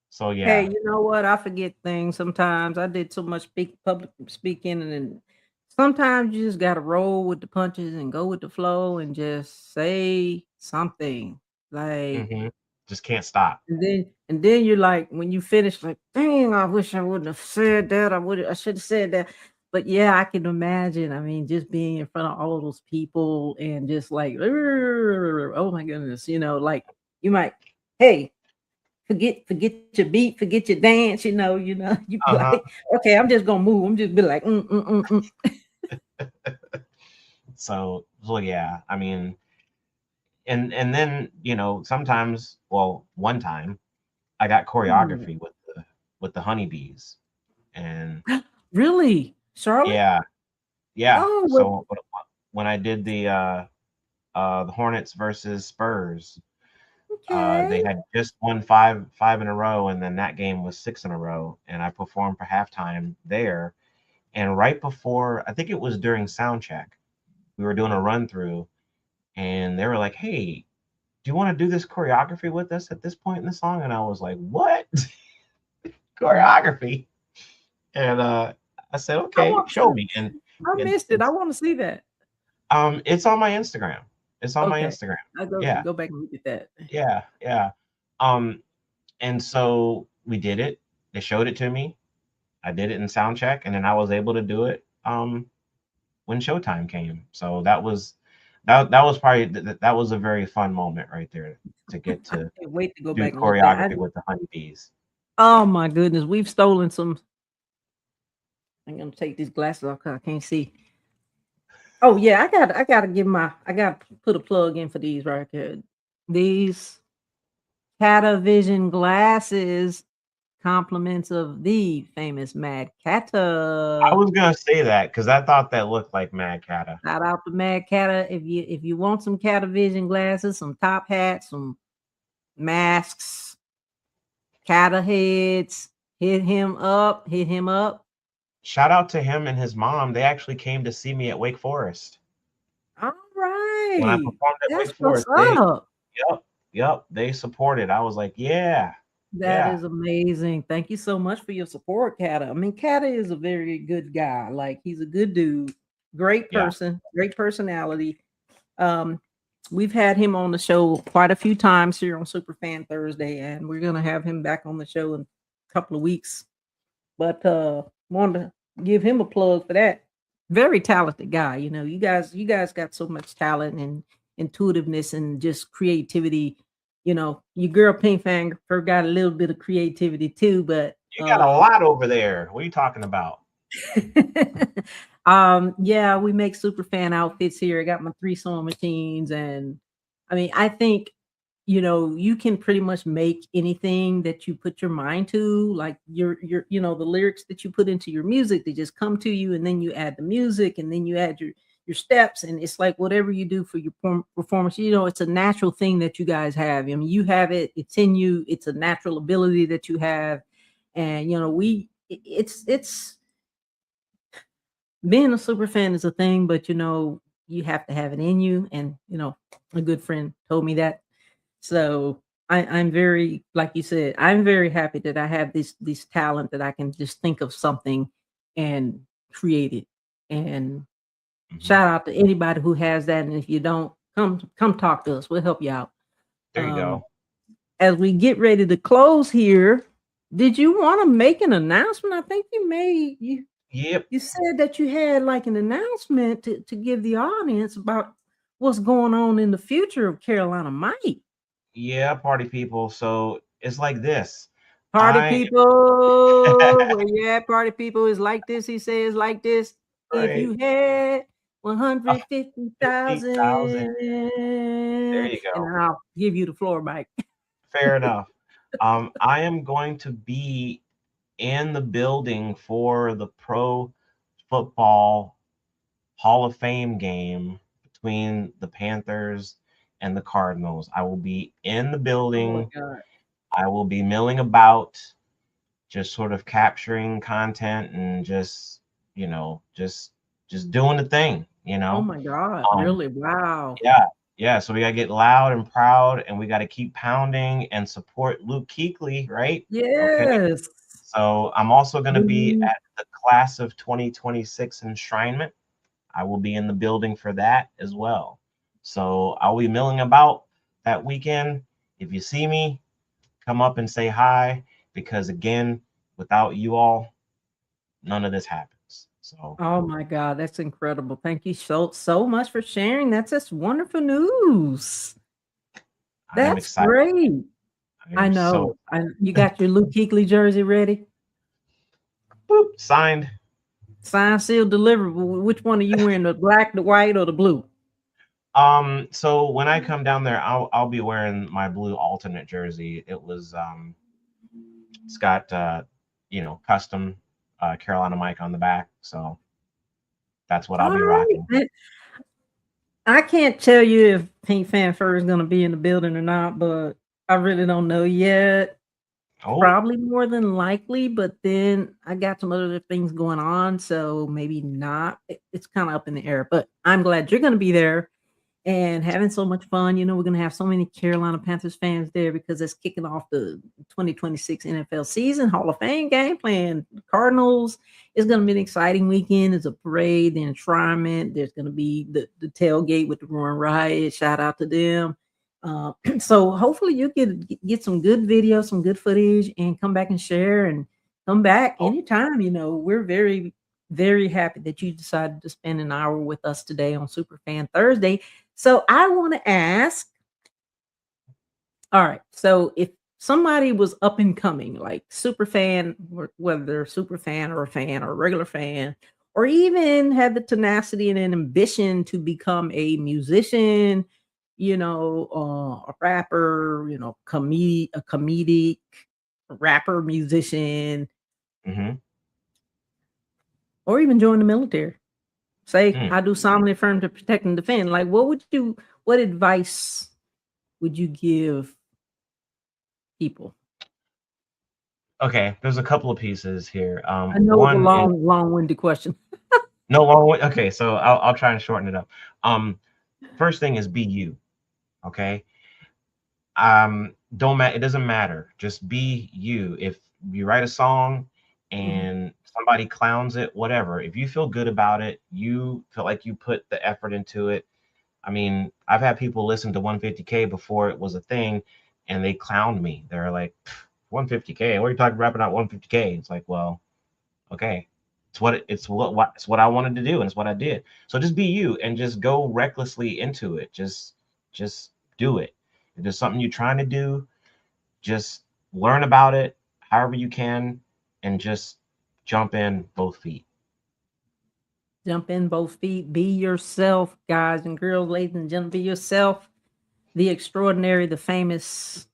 So Hey, yeah. you know what? I forget things sometimes. I did so much public speaking, and then sometimes you just gotta roll with the punches and go with the flow and just say something. Like, hmm Just can't stop. and then you're like, when you finish, like, dang, I wish I wouldn't have said that. I should have said that. But yeah, I can imagine. I mean, just being in front of all of those people and just like, oh my goodness, like you might, hey, forget your beat, forget your dance, you be Uh-huh. like, okay, I'm just gonna move. I'm just be like, So yeah, I mean, and then sometimes, well, one time I got mm. choreography with the honeybees, and Really, Charlotte? yeah, yeah. Oh, well, So when I did the Hornets versus Spurs, okay. they had just won five in a row, and then that game was six in a row, and I performed for halftime there. And right before, I think it was during sound check, we were doing a run through, and they were like, "Hey, do you want to do this choreography with us at this point in the song?" And I was like, "What choreography?" And I said, I "Okay, want show to. me." And I it's missed it. I it's want to see that. it's on my Instagram. It's on my Okay, Instagram. I go Yeah, go back and look at that. yeah, yeah. Um, and so we did it. They showed it to me. I did it in sound check, and then I was able to do it when showtime came. So that was probably that was a very fun moment right there to get I to can't wait to go do back and look at that. choreography with the honeybees. Oh my goodness, we've stolen some. I'm gonna take these glasses off because I can't see. Oh yeah, I gotta put a plug in for these right here. These Catavision glasses, compliments of the famous Mad I Cata. was gonna say that because I thought that looked like Mad Cata. Shout out to Mad Cata. If you want some Catavision glasses, some top hats, some masks, Cata heads, hit him up. Hit him up. Shout out to him and his mom. They actually came to see me at Wake Forest. All When I right, performed at that's Wake what's Forest, they up. yep, yep, they supported. I was like, yeah, That yeah, is amazing. Thank you so much for your support, Kata. I mean, Kata is a very good guy. Like he's a good dude, great yeah. person, great personality. Um, we've had him on the show quite a few times here on Superfan Thursday, and we're gonna have him back on the show in a couple of weeks. But wanted to give him a plug for that. Very talented guy. You guys got so much talent and intuitiveness and just creativity. Your girl Pink Fang got a little bit of creativity too, but You got a lot over there. What are you talking about? yeah, we make super fan outfits here. I got my 3 sewing machines, and I mean, I think you can pretty much make anything that you put your mind to, like the lyrics that you put into your music, they just come to you, and then you add the music, and then you add your steps, and it's like whatever you do for your performance, it's a natural thing that you guys have. I mean, you have it, it's in you, it's a natural ability that you have, and it's being a super fan is a thing, but you have to have it in you, and a good friend told me that. So I'm very, like you said, I'm very happy that I have this talent that I can just think of something and create it. And Mhm. shout out to anybody who has that. And if you don't, come talk to us. We'll help you out. There you Um, go. as we get ready to close here, did you want to make an announcement? I think Yep. you said that you had like an announcement to give the audience about what's going on in the future of Carolina Mike. Yeah, party people. So it's like this. Party people, where you at? Party people is like this. He says like this. If Right. you had 150,000, 50,000. There you and go. I'll give you the floor, Mike. Fair enough. I am going to be in the building for the Pro Football Hall of Fame game between the Panthers and the Cardinals. I will be in the Oh my building. God. I will be milling about, just sort of capturing content and just, just doing the thing, Oh my God. Um, Really? Wow. yeah. So we gotta get loud and proud, and we gotta keep pounding and support Luke Kuechly, right? Okay. Yes. So I'm also gonna be Luke. at the class of 2026 enshrinement. I will be in the building for that as well. So I'll be milling about that weekend. If you see me, come up and say hi, because again, without you all, none of this happens. So Oh my God, that's incredible. Thank you so much for sharing. That's just wonderful news. I am That's excited. great. I I am so know. You got your Luke Kuechly jersey ready? boop, signed. Signed, sealed, delivered. Which one are you wearing? The black, the white, or the blue? So when I come down there, I'll be wearing my blue alternate jersey. It was it's got custom Carolina Mike on the back, so that's what I'll be rocking. Right. I can't tell you if Pink Fanfare is going to be in the building or not, but I really don't know yet. Oh, Probably more than likely, but then I got some other things going on, so maybe not. It's kind of up in the air, but I'm glad you're going to be there and having so much fun. We're going to have so many Carolina Panthers fans there because it's kicking off the 2026 NFL season, Hall of Fame game, playing the Cardinals. It's going to be an exciting weekend. There's a parade, the enshrinement. There's going to be the tailgate with the Roaring Riot. Shout out to them. So hopefully you get some good video, some good footage, and come back and share and come back anytime. We're very, very happy that you decided to spend an hour with us today on Superfan Thursday. So I want to ask, all right, so if somebody was up and coming, like super fan, whether they're a super fan or a regular fan, or even had the tenacity and an ambition to become a musician, a rapper, a comedic rapper, musician, or even join the military. Say, I do solemnly affirm to protect and defend. Like, what advice would you give people? Okay, there's a couple of pieces here. I know it's a long-winded question. No, long. Okay, so I'll try and shorten it up. First thing is be you. Okay. Don't matter. It doesn't matter. Just be you. If you write a song and somebody clowns it, whatever. If you feel good about it, you feel like you put the effort into it. I mean, I've had people listen to 150K before it was a thing, and they clowned me. They're like, 150K. What are you talking rapping about 150K? It's like, well, okay. It's what I wanted to do, and it's what I did. So just be you and just go recklessly into it. Just do it. If there's something you're trying to do, just learn about it however you can and just jump in both feet. Jump in both feet. Be yourself, guys and girls, ladies and gentlemen. Be yourself. The extraordinary, the famous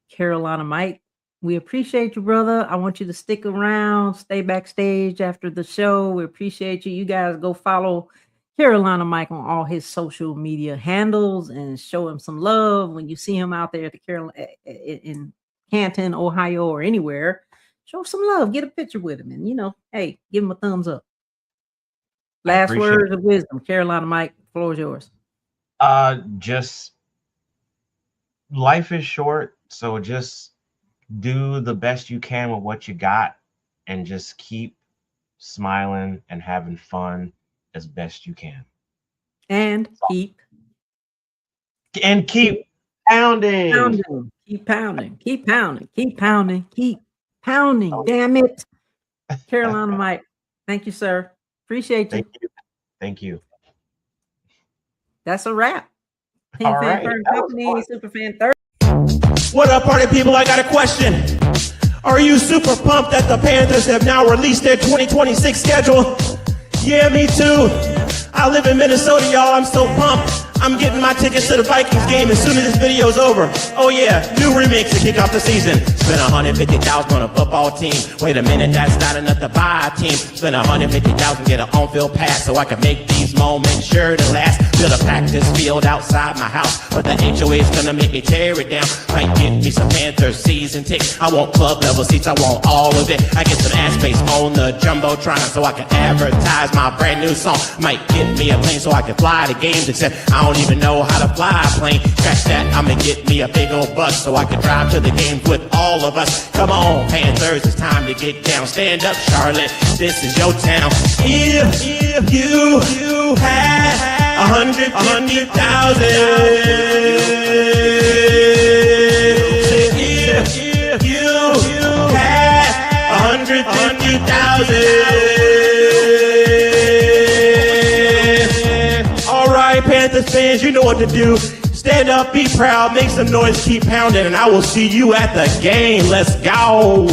Carolina Mike. We appreciate you, brother. I want you to stick around, stay backstage after the show. We appreciate you. You guys go follow Carolina Mike on all his social media handles and show him some love when you see him out there at the in Canton, Ohio, or anywhere. Show some love. Get a picture with him, and hey, give him a thumbs up. Last words of wisdom, Carolina Mike. The floor is yours. Just life is short, so just do the best you can with what you got, and just keep smiling and having fun as best you can. And keep pounding. Keep pounding. Damn it. Carolina Mike. Thank you, sir. Appreciate you. Thank you. That's a wrap. All right. Company, Superfan Thursday. What up, party people? I got a question. Are you super pumped that the Panthers have now released their 2026 schedule? Yeah, me too. I live in Minnesota, y'all. I'm so pumped. I'm getting my tickets to the Vikings game as soon as this video's over. Oh yeah, new remix to kick off the season. Spend $150,000 on a football team. Wait a minute, that's not enough to buy a team. Spend $150,000, get an on-field pass so I can make these moments sure to last. Build a practice field outside my house, but the HOA's gonna make me tear it down. Might get me some Panthers season tickets. I want club level seats, I want all of it. I get some ad space on the Jumbotron so I can advertise my brand new song. Might get me a plane so I can fly to games, except I don't even know how to fly a plane. Scratch that, I'ma get me a big old bus so I can drive to the games with all of us. Come on, Panthers, it's time to get down. Stand up, Charlotte, this is your town. If you had 150,000, if you had 150,000. All right, Panthers fans, you know what to do. Stand up, be proud, make some noise, keep pounding, and I will see you at the game. Let's go.